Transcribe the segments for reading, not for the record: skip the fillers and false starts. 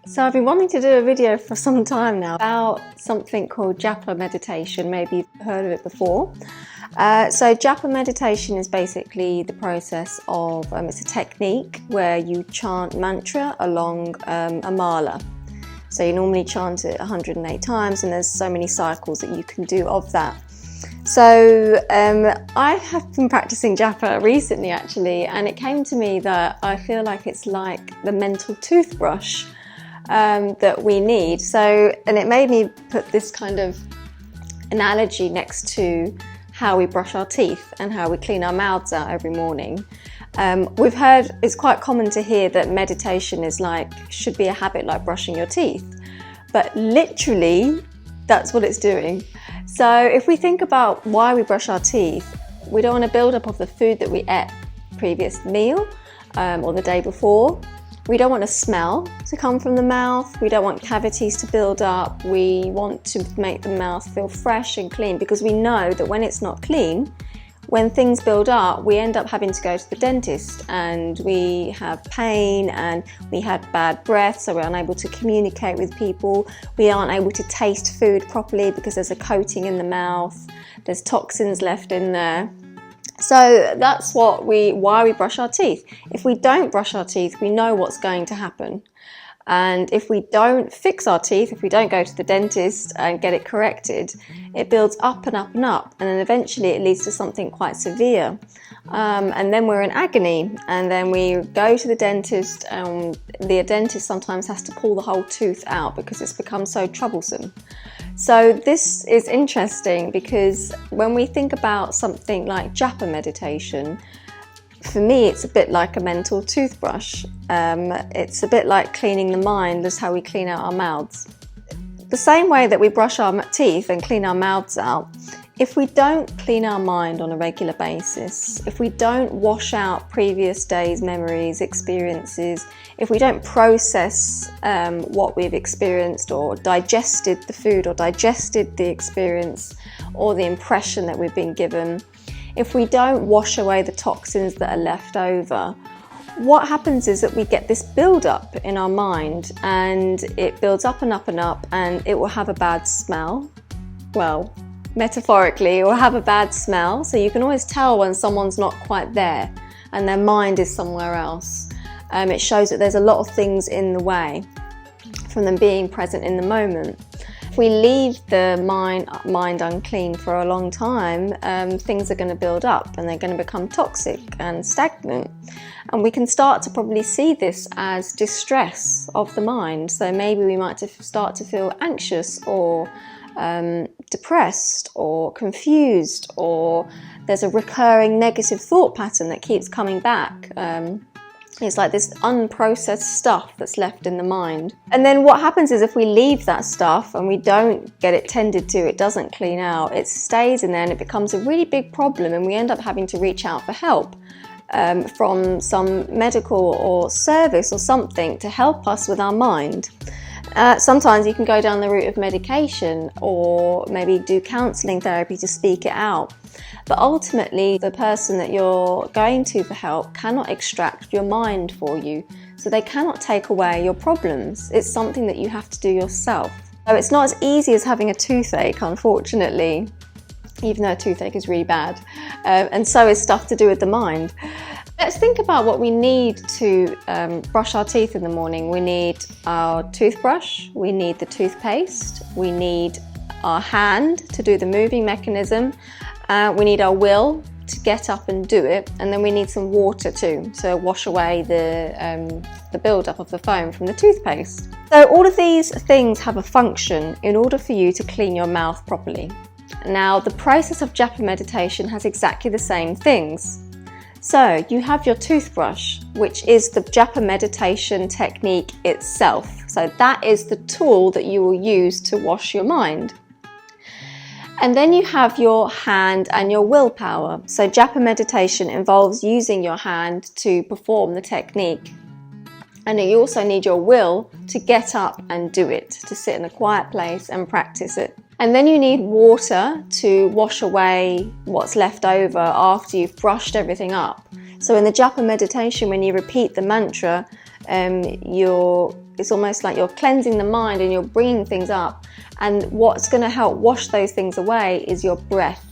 So I've been wanting to do a video for some time now about something called Japa meditation. Maybe you've heard of it before. So Japa meditation is basically the process of, it's a technique where you chant mantra along a mala. So you normally chant it 108 times and there's so many cycles that you can do of that. So I have been practicing Japa recently actually, and it came to me that I feel like it's like the mental toothbrush that we need. And it made me put this kind of analogy next to how we brush our teeth and how we clean our mouths out every morning. We've heard, it's quite common to hear that meditation should be a habit like brushing your teeth, but literally that's what it's doing. So if we think about why we brush our teeth, we don't want to build up of the food that we ate previous meal or the day before. We don't want a smell to come from the mouth. We don't want cavities to build up. We want to make the mouth feel fresh and clean, because we know that when it's not clean, when things build up, we end up having to go to the dentist and we have pain and we had bad breath, so we're unable to communicate with people. We aren't able to taste food properly because there's a coating in the mouth. There's toxins left in there. So that's why we brush our teeth. If we don't brush our teeth, we know what's going to happen. And if we don't fix our teeth, if we don't go to the dentist and get it corrected, it builds up and up and up. And then eventually it leads to something quite severe. And then we're in agony. And then we go to the dentist, and the dentist sometimes has to pull the whole tooth out because it's become so troublesome. So this is interesting because when we think about something like Japa meditation, for me it's a bit like a mental toothbrush. It's a bit like cleaning the mind. That's how we clean out our mouths. The same way that we brush our teeth and clean our mouths out, if we don't clean our mind on a regular basis, if we don't wash out previous days' memories, experiences, if we don't process what we've experienced or digested the food or digested the experience or the impression that we've been given, if we don't wash away the toxins that are left over, what happens is that we get this build-up in our mind, and it builds up and up and up, and it will have a bad smell. Well, metaphorically, it will have a bad smell, so you can always tell when someone's not quite there and their mind is somewhere else. It shows that there's a lot of things in the way from them being present in the moment. If we leave the mind unclean for a long time, things are going to build up and they're going to become toxic and stagnant. And we can start to probably see this as distress of the mind. So maybe we might start to feel anxious or depressed or confused, or there's a recurring negative thought pattern that keeps coming back. It's like this unprocessed stuff that's left in the mind. And then what happens is if we leave that stuff and we don't get it tended to, it doesn't clean out, it stays in there and it becomes a really big problem, and we end up having to reach out for help from some medical or service or something to help us with our mind. Sometimes you can go down the route of medication or maybe do counselling therapy to speak it out. But ultimately, the person that you're going to for help cannot extract your mind for you. So they cannot take away your problems. It's something that you have to do yourself. So it's not as easy as having a toothache, unfortunately, even though a toothache is really bad. And so is stuff to do with the mind. Let's think about what we need to brush our teeth in the morning. We need our toothbrush, we need the toothpaste, we need our hand to do the moving mechanism, we need our will to get up and do it, and then we need some water too to wash away the build-up of the foam from the toothpaste. So all of these things have a function in order for you to clean your mouth properly. Now, the process of Japa meditation has exactly the same things. So you have your toothbrush, which is the Japa meditation technique itself. So that is the tool that you will use to wash your mind. And then you have your hand and your willpower. So Japa meditation involves using your hand to perform the technique. And you also need your will to get up and do it, to sit in a quiet place and practice it. And then you need water to wash away what's left over after you've brushed everything up. So in the Japa meditation, when you repeat the mantra, you're it's almost like you're cleansing the mind and you're bringing things up. And what's going to help wash those things away is your breath.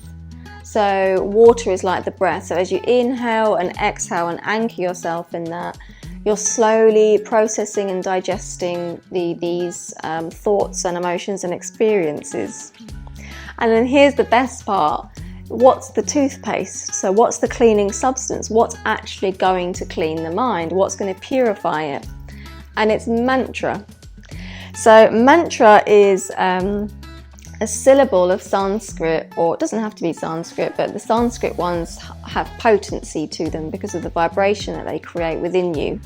So water is like the breath. So as you inhale and exhale and anchor yourself in that, you're slowly processing and digesting these thoughts and emotions and experiences. And then here's the best part. What's the toothpaste? So what's the cleaning substance? What's actually going to clean the mind? What's going to purify it? And it's mantra. So mantra is a syllable of Sanskrit, or it doesn't have to be Sanskrit, but the Sanskrit ones have potency to them because of the vibration that they create within you.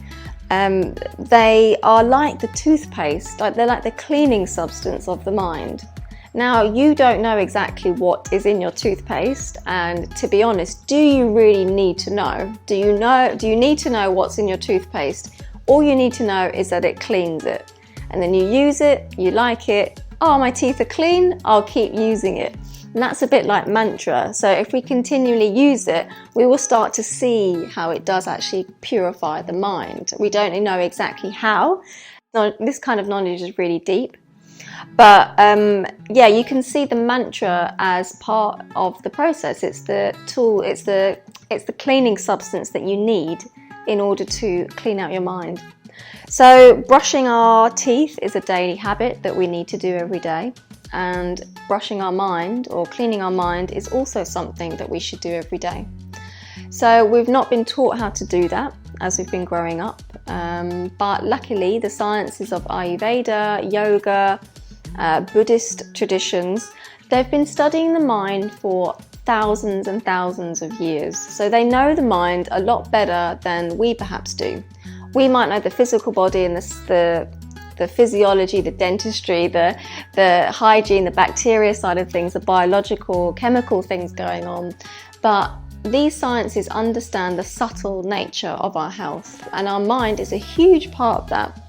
They are like the toothpaste, they're like the cleaning substance of the mind. Now, you don't know exactly what is in your toothpaste, and to be honest, do you really need to know? Do you need to know what's in your toothpaste? All you need to know is that it cleans it. And then you use it, you like it, oh, my teeth are clean, I'll keep using it. And that's a bit like mantra. So if we continually use it, we will start to see how it does actually purify the mind. We don't know exactly how. This kind of knowledge is really deep. But yeah, you can see the mantra as part of the process. It's the tool, it's the cleaning substance that you need in order to clean out your mind. So brushing our teeth is a daily habit that we need to do every day. And brushing our mind or cleaning our mind is also something that we should do every day. So we've not been taught how to do that as we've been growing up. But luckily the sciences of Ayurveda, yoga, Buddhist traditions, they've been studying the mind for thousands and thousands of years. So they know the mind a lot better than we perhaps do. We might know the physical body and the physiology, the dentistry, the hygiene, the bacteria side of things, the biological, chemical things going on. But these sciences understand the subtle nature of our health, and our mind is a huge part of that.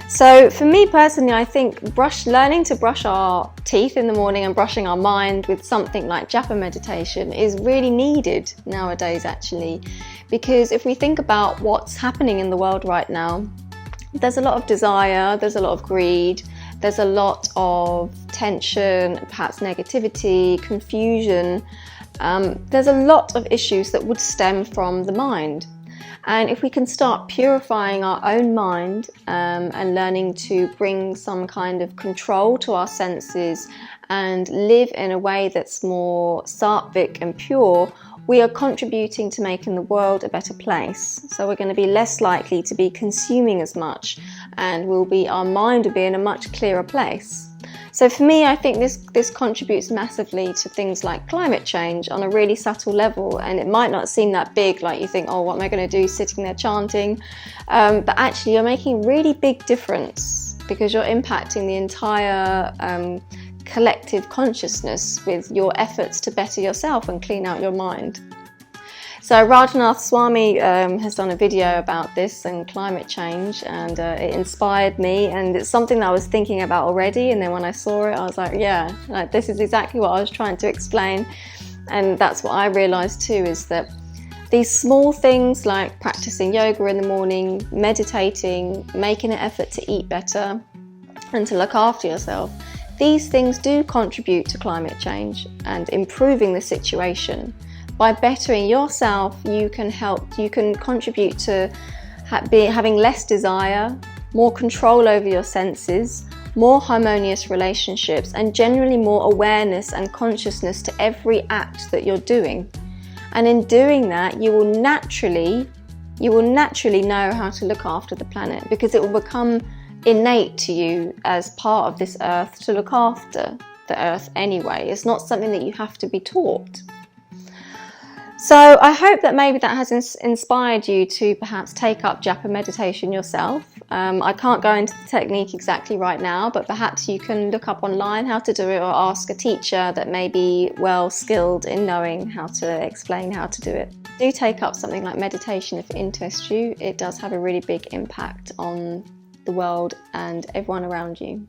So for me personally, I think learning to brush our teeth in the morning and brushing our mind with something like Japa meditation is really needed nowadays actually, because if we think about what's happening in the world right now, there's a lot of desire, there's a lot of greed, there's a lot of tension, perhaps negativity, confusion. There's a lot of issues that would stem from the mind. And if we can start purifying our own mind and learning to bring some kind of control to our senses and live in a way that's more sattvic and pure, we are contributing to making the world a better place. So we're going to be less likely to be consuming as much, and our mind will be in a much clearer place. So for me, I think this contributes massively to things like climate change on a really subtle level, and it might not seem that big, like you think, oh, what am I going to do sitting there chanting? But actually you're making a really big difference because you're impacting the entire collective consciousness with your efforts to better yourself and clean out your mind. So Rajanath Swami has done a video about this and climate change, and it inspired me, and it's something that I was thinking about already, and then when I saw it I was like, yeah, like, this is exactly what I was trying to explain. And that's what I realized too, is that these small things like practicing yoga in the morning, meditating, making an effort to eat better and to look after yourself, these things do contribute to climate change and improving the situation. By bettering yourself, you can contribute to having less desire, more control over your senses, more harmonious relationships, and generally more awareness and consciousness to every act that you're doing. And in doing that, you will naturally know how to look after the planet, because it will become innate to you as part of this earth to look after the earth anyway. It's not something that you have to be taught. So I hope that maybe that has inspired you to perhaps take up Japa meditation yourself. I can't go into the technique exactly right now, but perhaps you can look up online how to do it, or ask a teacher that may be well skilled in knowing how to explain how to do it. Do take up something like meditation if it interests you. It does have a really big impact on the world and everyone around you.